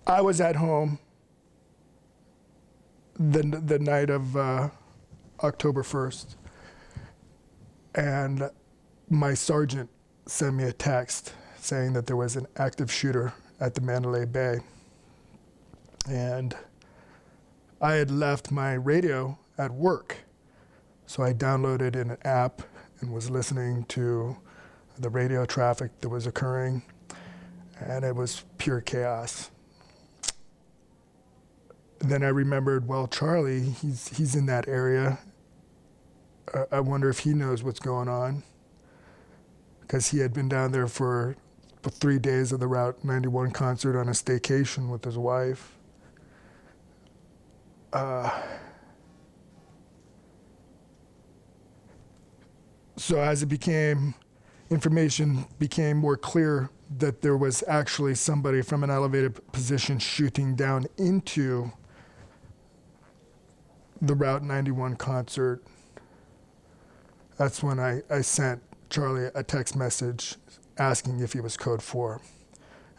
I was at home the night of October 1st, and my sergeant sent me a text saying that there was an active shooter at the Mandalay Bay. And I had left my radio at work, so I downloaded an app and was listening to the radio traffic that was occurring, and it was pure chaos. Then I remembered, well, Charlie, he's in that area. I wonder if he knows what's going on, because he had been down there for 3 days of the Route 91 concert on a staycation with his wife. So as information became more clear that there was actually somebody from an elevated position shooting down into the Route 91 concert, that's when I sent Charlie a text message asking if he was code 4.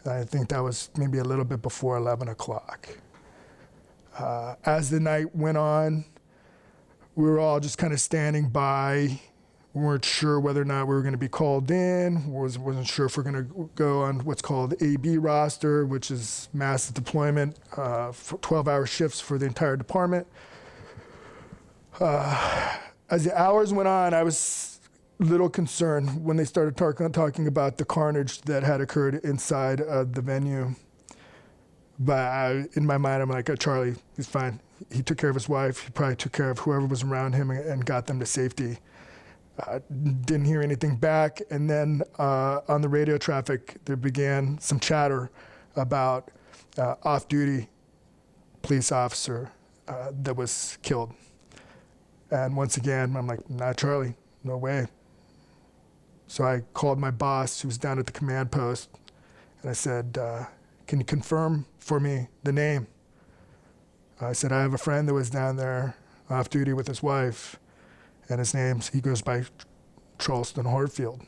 And I think that was maybe a little bit before 11 o'clock. As the night went on, we were all just kind of standing by. We weren't sure whether or not we were going to be called in. Wasn't sure if we're going to go on what's called AB roster, which is mass deployment, for 12-hour shifts for the entire department. As the hours went on, I was a little concerned when they started talking about the carnage that had occurred inside the venue. But in my mind, I'm like, oh, Charlie, he's fine. He took care of his wife. He probably took care of whoever was around him and got them to safety. Didn't hear anything back. And then on the radio traffic, there began some chatter about off-duty police officer that was killed. And once again, I'm like, not Charlie, no way. So I called my boss, who was down at the command post, and I said, can you confirm for me the name? I said, I have a friend that was down there off duty with his wife, and he goes by Charleston Hartfield.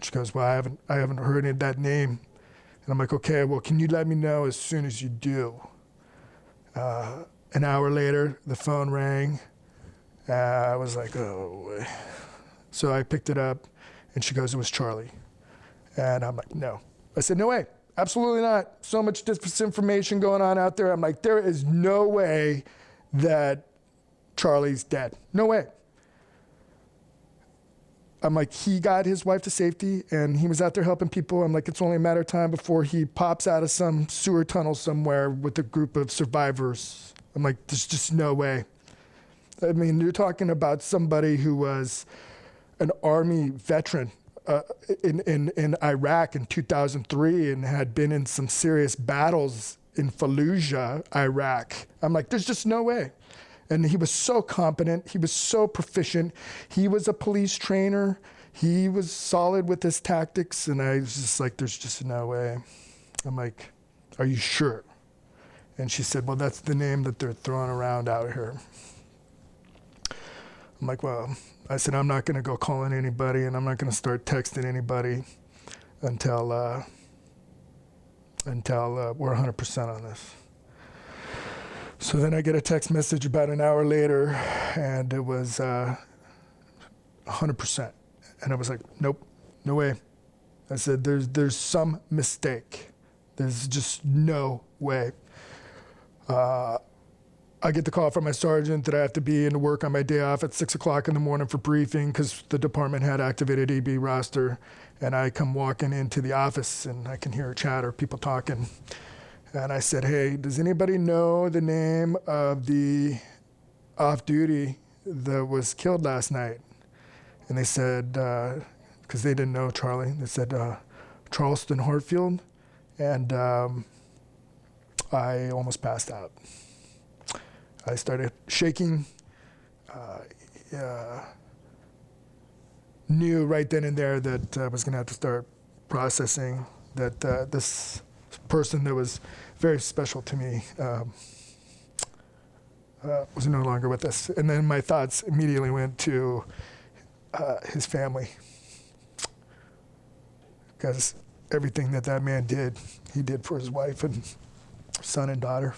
She goes, well, I haven't heard any of that name. And I'm like, okay, well, can you let me know as soon as you do? An hour later, the phone rang. I was like, oh. So I picked it up, and she goes, it was Charlie. And I'm like, no. I said, no way. Absolutely not. So much disinformation going on out there. I'm like, there is no way that Charlie's dead. No way. I'm like, he got his wife to safety, and he was out there helping people. I'm like, it's only a matter of time before he pops out of some sewer tunnel somewhere with a group of survivors. I'm like, there's just no way. I mean, you're talking about somebody who was an Army veteran in Iraq in 2003 and had been in some serious battles in Fallujah, Iraq. I'm like, there's just no way. And he was so competent. He was so proficient. He was a police trainer. He was solid with his tactics. And I was just like, there's just no way. I'm like, are you sure? And she said, well, that's the name that they're throwing around out here. I'm like, well, I said, I'm not going to go calling anybody, and I'm not going to start texting anybody until we're 100% on this. So then I get a text message about an hour later, and it was 100%. And I was like, nope, no way. I said, there's some mistake. There's just no way. I get the call from my sergeant that I have to be into work on my day off at 6 o'clock in the morning for briefing because the department had activated AB roster. And I come walking into the office, and I can hear chatter, people talking. And I said, hey, does anybody know the name of the off-duty that was killed last night? And they said, because they didn't know Charlie, they said, Charleston Hartfield. And I almost passed out. I started shaking. Knew right then and there that I was going to have to start processing that this person that was very special to me was no longer with us. And then my thoughts immediately went to his family. because everything that man did, he did for his wife and son and daughter.